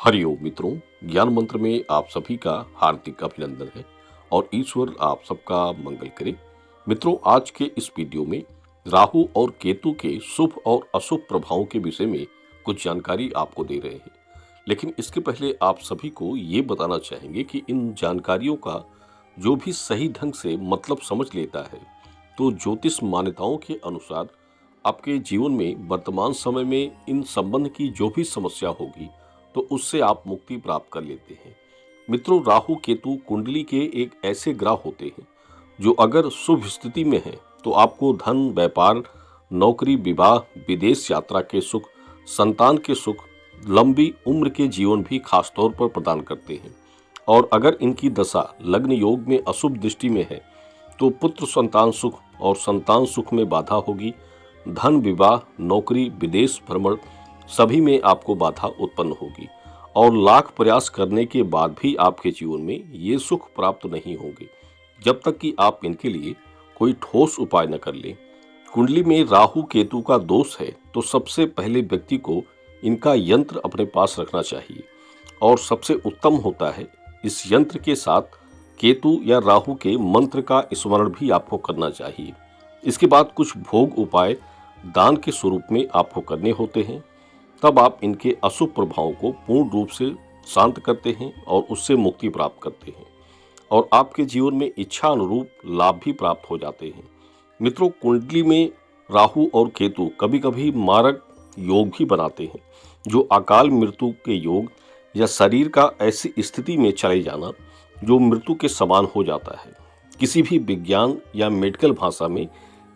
हरिओम मित्रों, ज्ञान मंत्र में आप सभी का हार्दिक अभिनंदन है और ईश्वर आप सबका मंगल करे। मित्रों, आज के इस वीडियो में राहु और केतु के शुभ और अशुभ प्रभावों के विषय में कुछ जानकारी आपको दे रहे हैं। लेकिन इसके पहले आप सभी को ये बताना चाहेंगे कि इन जानकारियों का जो भी सही ढंग से मतलब समझ लेता है, तो ज्योतिष मान्यताओं के अनुसार आपके जीवन में वर्तमान समय में इन संबंध की जो भी समस्या होगी, तो उससे आप मुक्ति प्राप्त कर लेते हैं। मित्रों, राहु केतु कुंडली के एक ऐसे ग्रह होते हैं जो अगर शुभ स्थिति में है तो आपको धन, व्यापार, नौकरी, विवाह, विदेश यात्रा के सुख, संतान के सुख, लंबी उम्र के जीवन भी खास तौर पर प्रदान करते हैं। और अगर इनकी दशा लग्न योग में अशुभ दृष्टि में है तो पुत्र संतान सुख और संतान सुख में बाधा होगी। धन, विवाह, नौकरी, विदेश भ्रमण सभी में आपको बाधा उत्पन्न होगी और लाख प्रयास करने के बाद भी आपके जीवन में ये सुख प्राप्त नहीं होंगे जब तक कि आप इनके लिए कोई ठोस उपाय न कर लें। कुंडली में राहु केतु का दोष है तो सबसे पहले व्यक्ति को इनका यंत्र अपने पास रखना चाहिए और सबसे उत्तम होता है इस यंत्र के साथ केतु या राहु के मंत्र का स्मरण भी आपको करना चाहिए। इसके बाद कुछ भोग उपाय दान के स्वरूप में आपको करने होते हैं। तब आप इनके अशुभ प्रभावों को पूर्ण रूप से शांत करते हैं और उससे मुक्ति प्राप्त करते हैं और आपके जीवन में इच्छा अनुरूप लाभ भी प्राप्त हो जाते हैं। मित्रों, कुंडली में राहु और केतु कभी कभी मारक योग भी बनाते हैं, जो अकाल मृत्यु के योग या शरीर का ऐसी स्थिति में चले जाना जो मृत्यु के समान हो जाता है। किसी भी विज्ञान या मेडिकल भाषा में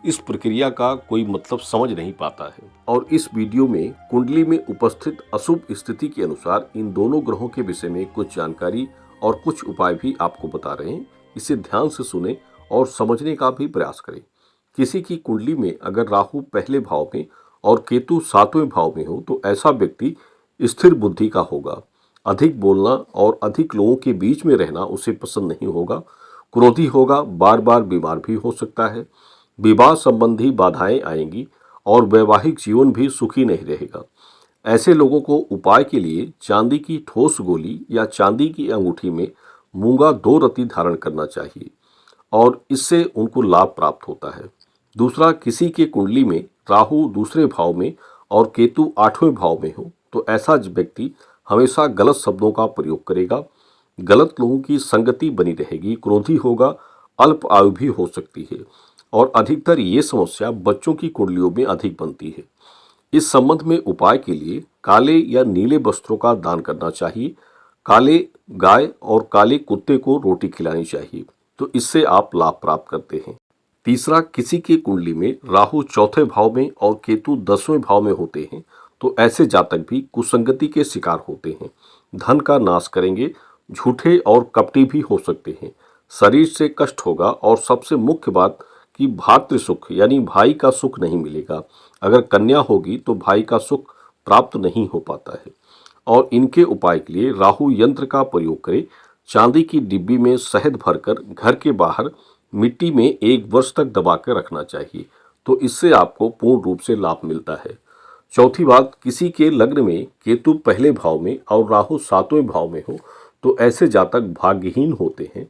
इस प्रक्रिया का कोई मतलब समझ नहीं पाता है और इस वीडियो में कुंडली में उपस्थित अशुभ स्थिति के अनुसार इन दोनों ग्रहों के विषय में कुछ जानकारी और कुछ उपाय भी आपको बता रहे हैं। इसे ध्यान से सुने और समझने का भी प्रयास करें। किसी की कुंडली में अगर राहु पहले भाव में और केतु 7वें भाव में हो तो ऐसा व्यक्ति स्थिर बुद्धि का होगा। अधिक बोलना और अधिक लोगों के बीच में रहना उसे पसंद नहीं होगा। क्रोधी होगा, बार बार बीमार भी हो सकता है। विवाह संबंधी बाधाएं आएंगी और वैवाहिक जीवन भी सुखी नहीं रहेगा। ऐसे लोगों को उपाय के लिए चांदी की ठोस गोली या चांदी की अंगूठी में मूंगा 2 रत्ती धारण करना चाहिए और इससे उनको लाभ प्राप्त होता है। दूसरा, किसी के कुंडली में राहु दूसरे भाव में और केतु 8वें भाव में हो तो ऐसा व्यक्ति हमेशा गलत शब्दों का प्रयोग करेगा, गलत लोगों की संगति बनी रहेगी, क्रोधी होगा, अल्प आयु भी हो सकती है और अधिकतर ये समस्या बच्चों की कुंडलियों में अधिक बनती है। इस संबंध में उपाय के लिए काले या नीले वस्त्रों का दान करना चाहिए। काले गाय और काले कुत्ते को रोटी खिलानी चाहिए, तो इससे आप लाभ प्राप्त करते हैं। तीसरा, किसी की कुंडली में राहु 4थे भाव में और केतु 10वें भाव में होते हैं तो ऐसे जातक भी कुसंगति के शिकार होते हैं, धन का नाश करेंगे, झूठे और कपटी भी हो सकते हैं, शरीर से कष्ट होगा और सबसे मुख्य बात कि भातृ सुख यानी भाई का सुख नहीं मिलेगा। अगर कन्या होगी तो भाई का सुख प्राप्त नहीं हो पाता है। और इनके उपाय के लिए राहु यंत्र का प्रयोग करें। चांदी की डिब्बी में शहद भरकर घर के बाहर मिट्टी में 1 वर्ष तक दबा कर रखना चाहिए, तो इससे आपको पूर्ण रूप से लाभ मिलता है। चौथी बात, किसी के लग्न में केतु पहले भाव में और राहु 7वें भाव में हो तो ऐसे जातक भाग्यहीन होते हैं।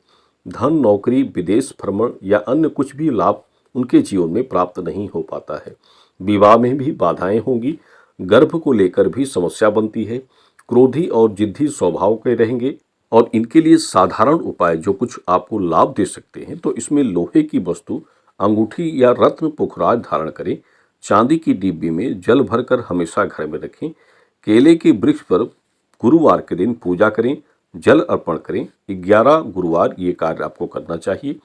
धन, नौकरी, विदेश भ्रमण या अन्य कुछ भी लाभ उनके जीवन में प्राप्त नहीं हो पाता है। विवाह में भी बाधाएं होंगी, गर्भ को लेकर भी समस्या बनती है, क्रोधी और जिद्दी स्वभाव के रहेंगे और इनके लिए साधारण उपाय जो कुछ आपको लाभ दे सकते हैं तो इसमें लोहे की वस्तु, अंगूठी या रत्न पुखराज धारण करें। चांदी की डिब्बी में जल भरकर हमेशा घर में रखें। केले के वृक्ष पर गुरुवार के दिन पूजा करें, जल अर्पण करें। 11 गुरुवार ये कार्य आपको करना चाहिए।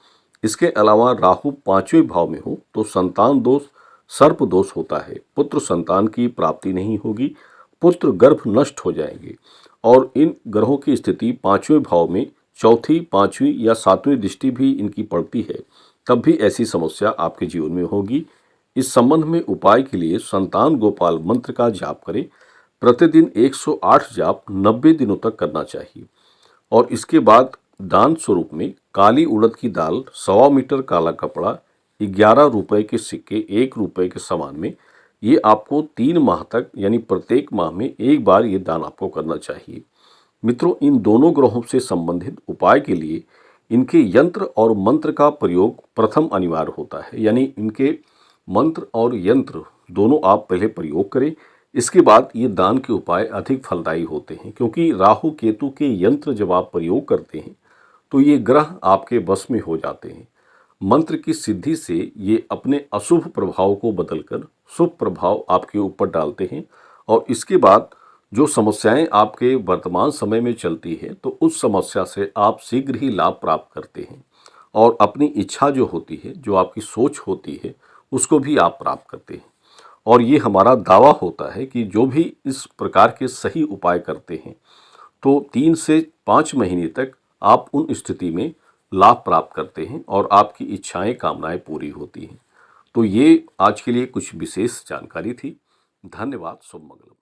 इसके अलावा राहु 5वें भाव में हो तो संतान दोष, सर्प दोष होता है, पुत्र संतान की प्राप्ति नहीं होगी, पुत्र गर्भ नष्ट हो जाएंगे और इन ग्रहों की स्थिति 5वें भाव में चौथी, 5वीं या 7वीं दृष्टि भी इनकी पड़ती है, तब भी ऐसी समस्या आपके जीवन में होगी। इस संबंध में उपाय के लिए संतान गोपाल मंत्र का जाप करें। प्रतिदिन 108 जाप 90 दिनों तक करना चाहिए और इसके बाद दान स्वरूप में काली उड़द की दाल, 1.25 मीटर काला कपड़ा, 11 रुपए के सिक्के 1 रुपए के समान में, ये आपको 3 माह तक यानी प्रत्येक माह में एक बार ये दान आपको करना चाहिए। मित्रों, इन दोनों ग्रहों से संबंधित उपाय के लिए इनके यंत्र और मंत्र का प्रयोग प्रथम अनिवार्य होता है। यानी इनके मंत्र और यंत्र दोनों आप पहले प्रयोग करें। इसके बाद ये दान के उपाय अधिक फलदायी होते हैं, क्योंकि राहु केतु के यंत्र जब आप प्रयोग करते हैं तो ये ग्रह आपके वश में हो जाते हैं। मंत्र की सिद्धि से ये अपने अशुभ प्रभाव को बदलकर शुभ प्रभाव आपके ऊपर डालते हैं, और इसके बाद जो समस्याएं आपके वर्तमान समय में चलती है तो उस समस्या से आप शीघ्र ही लाभ प्राप्त करते हैं, और अपनी इच्छा जो होती है, जो आपकी सोच होती है, उसको भी आप प्राप्त करते हैं। और ये हमारा दावा होता है कि जो भी इस प्रकार के सही उपाय करते हैं तो 3 से 5 महीने तक आप उन स्थिति में लाभ प्राप्त करते हैं और आपकी इच्छाएं कामनाएं पूरी होती हैं। तो ये आज के लिए कुछ विशेष जानकारी थी। धन्यवाद। शुभ मंगल।